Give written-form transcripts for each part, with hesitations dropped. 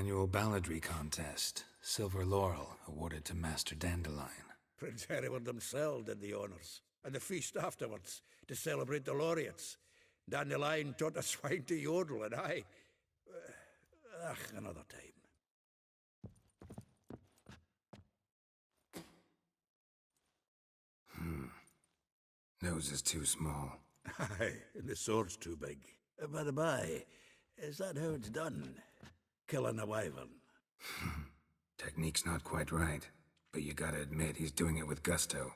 Annual balladry contest. Silver laurel awarded to Master Dandelion. Prince Hereward himself did the honors, and the feast afterwards to celebrate the laureates. Dandelion taught a swine to yodel, and I... another time. Nose is too small. Aye, and the sword's too big. By the by, is that how it's done? Killing a wyvern? Technique's not quite right, but you gotta admit he's doing it with gusto.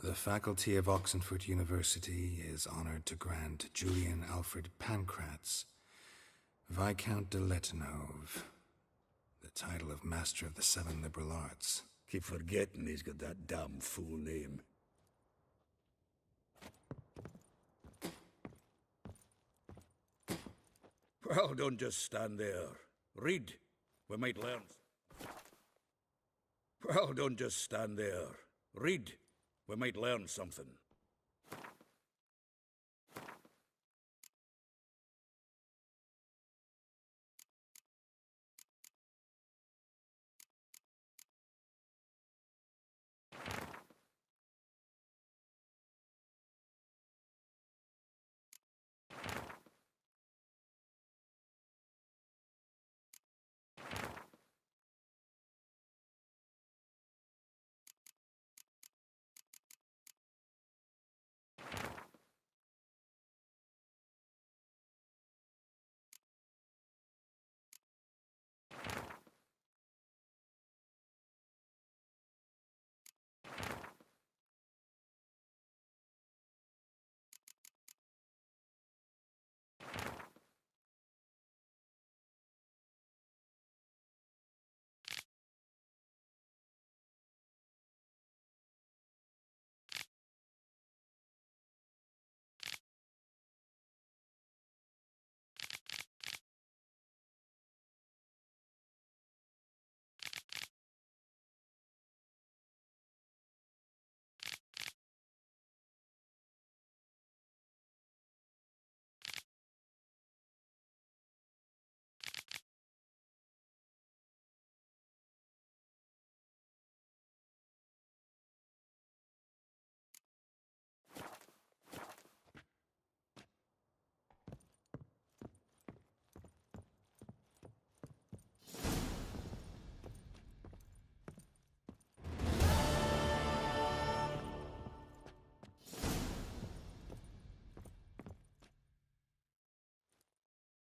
The faculty of Oxenford University is honored to grant Julian Alfred Pancratz, Viscount de Letenhove, the title of Master of the Seven Liberal Arts. Keep forgetting he's got that damn fool name. Well, don't just stand there. Read. We might learn. Well, don't just stand there. Read. We might learn something.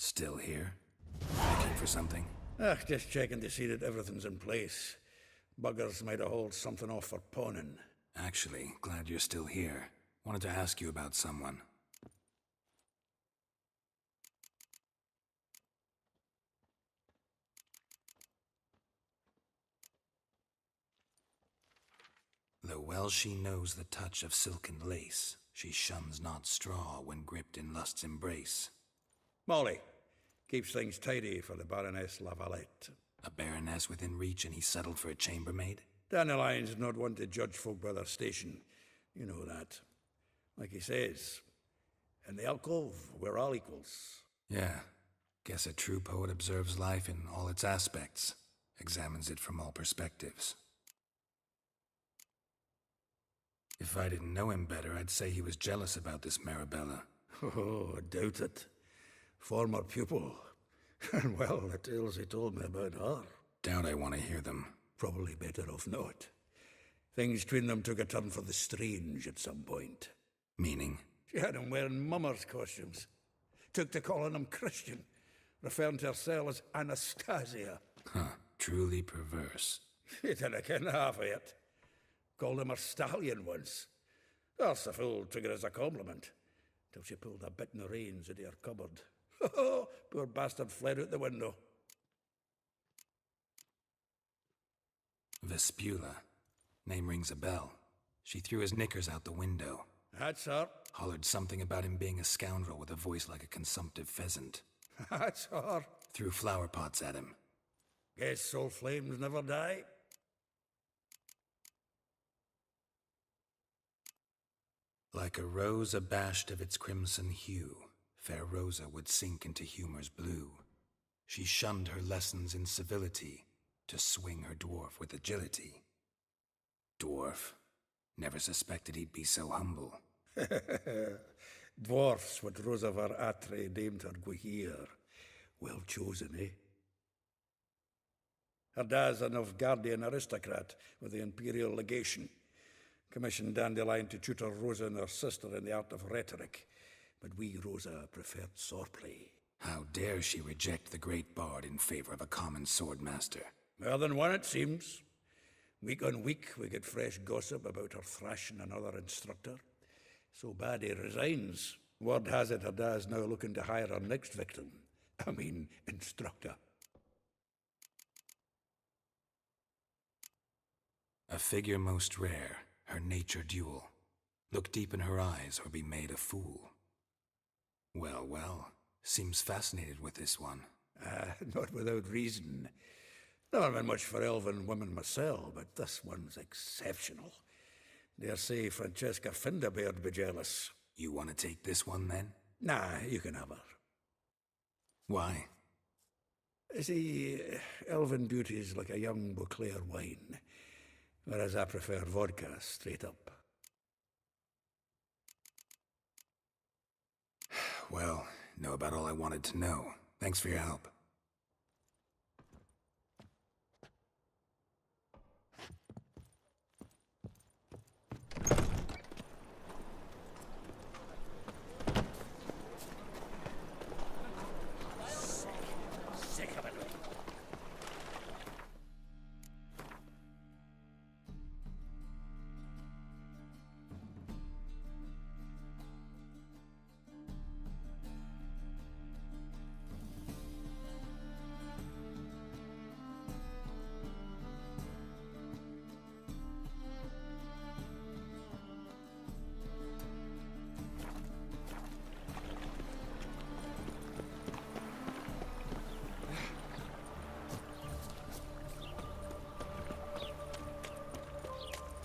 Still here? Looking for something? Just checking to see that everything's in place. Buggers might have hauled something off for pawning. Actually, glad you're still here. Wanted to ask you about someone. Though well she knows the touch of silken lace, she shuns not straw when gripped in lust's embrace. Molly. Keeps things tidy for the Baroness Lavalette. A baroness within reach and he settled for a chambermaid? Dandelion's not one to judge folk by their station. You know that. Like he says, in the alcove, we're all equals. Yeah. Guess a true poet observes life in all its aspects, examines it from all perspectives. If I didn't know him better, I'd say he was jealous about this Marabella. Oh, I doubt it. Former pupil. And well, the tales he told me about her. Doubt I want to hear them. Probably better off not. Things between them took a turn for the strange at some point. Meaning? She had him wearing mummers' costumes. Took to calling him Christian, referring to herself as Anastasia. Huh, truly perverse. He didn't ken half of it. Called him her stallion once. That's the fool took it as a compliment, till she pulled a bit in the reins into her cupboard. Poor bastard fled out the window. Vespula. Name rings a bell. She threw his knickers out the window. That's her. Hollered something about him being a scoundrel with a voice like a consumptive pheasant. That's her. threw flower pots at him. Guess soul flames never die. Like a rose abashed of its crimson hue, fair Rosa would sink into humor's blue. She shunned her lessons in civility to swing her dwarf with agility. Dwarf. Never suspected he'd be so humble. Dwarfs what Rosavar Atre named her WiTÇHER. Well chosen, eh? Her dad's a Novgardian aristocrat with the Imperial Legation. Commissioned Dandelion to tutor Rosa and her sister in the art of rhetoric. But we, Rosa, preferred swordplay. How dare she reject the great bard in favor of a common swordmaster? More than one, it seems. Week on week, we get fresh gossip about her thrashing another instructor. So bad he resigns. Word has it her dad's now looking to hire her next victim. I mean, instructor. A figure most rare, her nature dual. Look deep in her eyes or be made a fool. Well, well, seems fascinated with this one. Not without reason. Never been much for elven women myself, but this one's exceptional. Dare say Francesca Finderbeard be jealous. You want to take this one, then? Nah, you can have her. Why? See, elven beauty's like a young Beauclair wine, whereas I prefer vodka straight up. Well, know about all I wanted to know. Thanks for your help. Sick of it.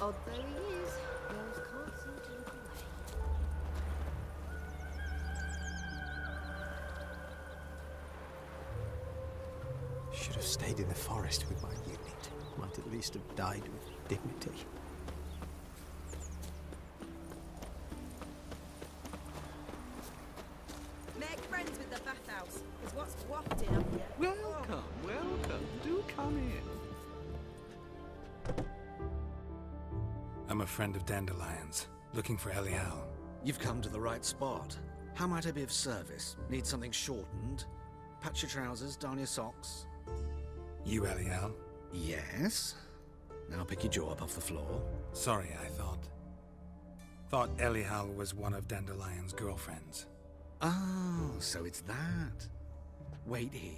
Odd though he is, the elves can't seem to look away. Should have stayed in the forest with my unit. Might at least have died with dignity. Make friends with the bathhouse, is what's wafting up here. Welcome, welcome. Do come in. I'm a friend of Dandelion's, looking for Elial. You've come to the right spot. How might I be of service? Need something shortened? Patch your trousers, darn your socks? You Elial? Yes. Now pick your jaw up off the floor. Sorry, I thought Elial was one of Dandelion's girlfriends. Oh, so it's that. Wait here.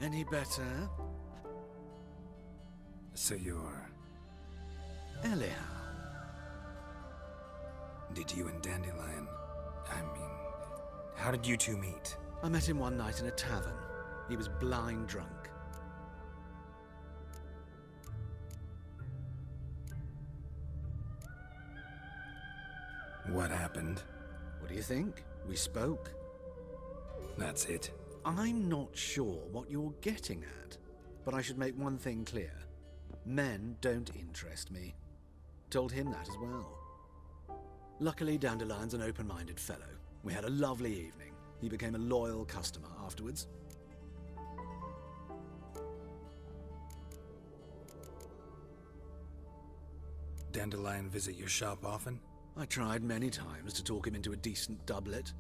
Any better? So you're... Elial. Did you and Dandelion... how did you two meet? I met him one night in a tavern. He was blind drunk. What happened? What do you think? We spoke. That's it. I'm not sure what you're getting at, but I should make one thing clear. Men don't interest me. Told him that as well. Luckily, Dandelion's an open-minded fellow. We had a lovely evening. He became a loyal customer afterwards. Dandelion visit your shop often? I tried many times to talk him into a decent doublet.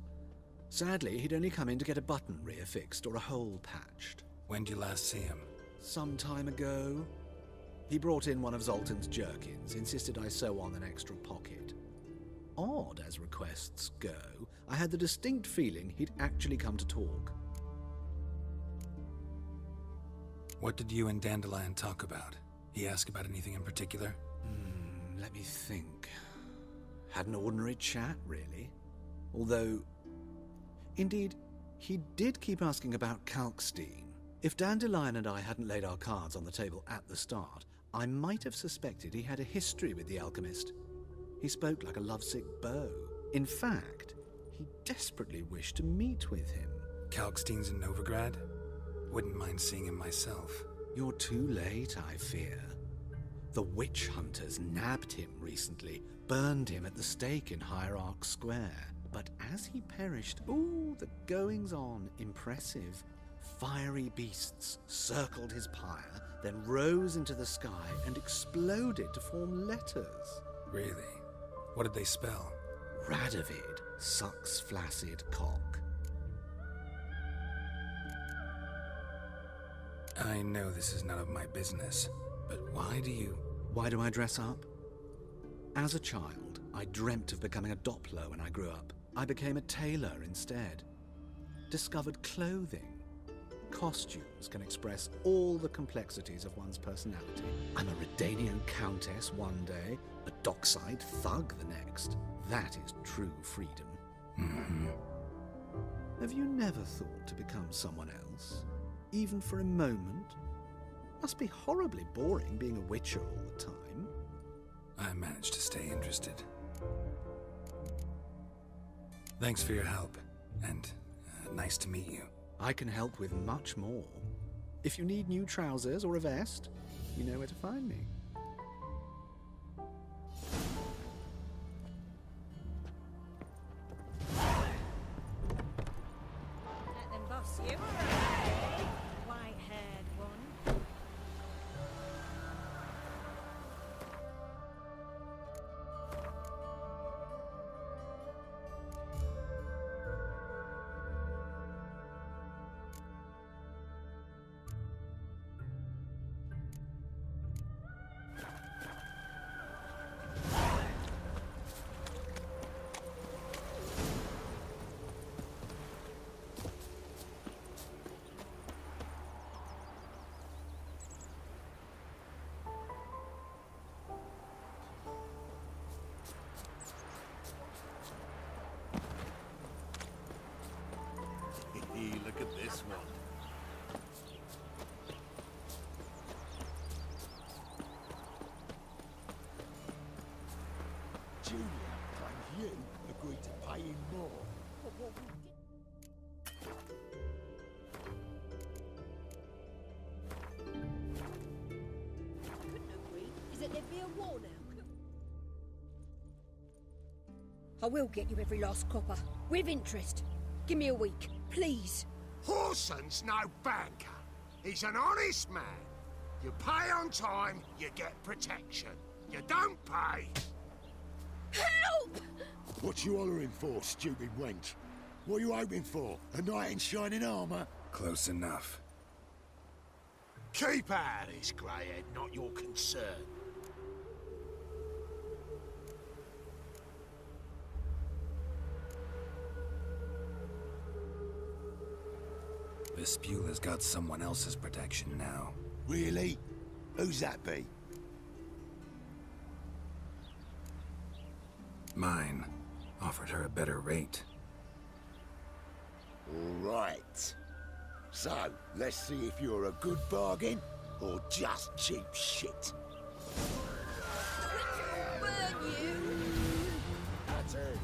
Sadly, he'd only come in to get a button reaffixed or a hole patched. When did you last see him? Some time ago. He brought in one of Zoltan's jerkins, insisted I sew on an extra pocket. Odd as requests go, I had the distinct feeling he'd actually come to talk. What did you and Dandelion talk about? He ask about anything in particular? Let me think. Had an ordinary chat, really. Although, indeed, he did keep asking about Kalkstein. If Dandelion and I hadn't laid our cards on the table at the start, I might have suspected he had a history with the alchemist. He spoke like a lovesick beau. In fact, he desperately wished to meet with him. Kalkstein's in Novigrad? Wouldn't mind seeing him myself. You're too late, I fear. The witch hunters nabbed him recently, burned him at the stake in Hierarch Square. But as he perished, ooh, the goings-on, impressive. Fiery beasts circled his pyre, then rose into the sky and exploded to form letters. Really? What did they spell? Radovid sucks flaccid cock. I know this is none of my business, but why do I dress up? As a child, I dreamt of becoming a Doppler when I grew up. I became a tailor instead. Discovered clothing. Costumes can express all the complexities of one's personality. I'm a Redanian countess one day, a dockside thug the next. That is true freedom. Mm-hmm. Have you never thought to become someone else? Even for a moment? Must be horribly boring being a witcher all the time. I managed to stay interested. Thanks for your help, and nice to meet you. I can help with much more. If you need new trousers or a vest, you know where to find me. Let them boss you. White-haired one. Look at this one. Julia and you agreed to pay him more. But what we couldn't agree is that there'd be a war now. I will get you every last copper, with interest. Give me a week, please. Horson's no banker. He's an honest man. You pay on time, you get protection. You don't pay. Help! What you hollering for, stupid wench? What are you hoping for? A knight in shining armour? Close enough. Keep out of this, greyhead, not your concern. Vespula's got someone else's protection now. Really? Who's that be? Mine. Offered her a better rate. All right. So, let's see if you're a good bargain or just cheap shit. Burn you! That's it.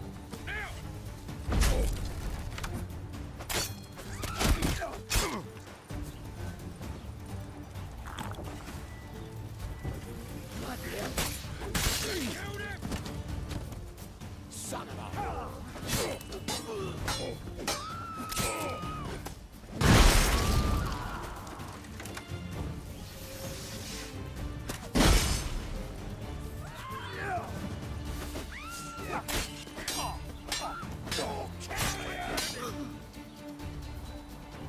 Son of a...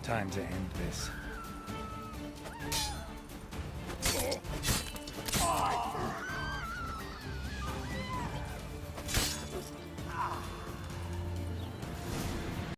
Time to end this.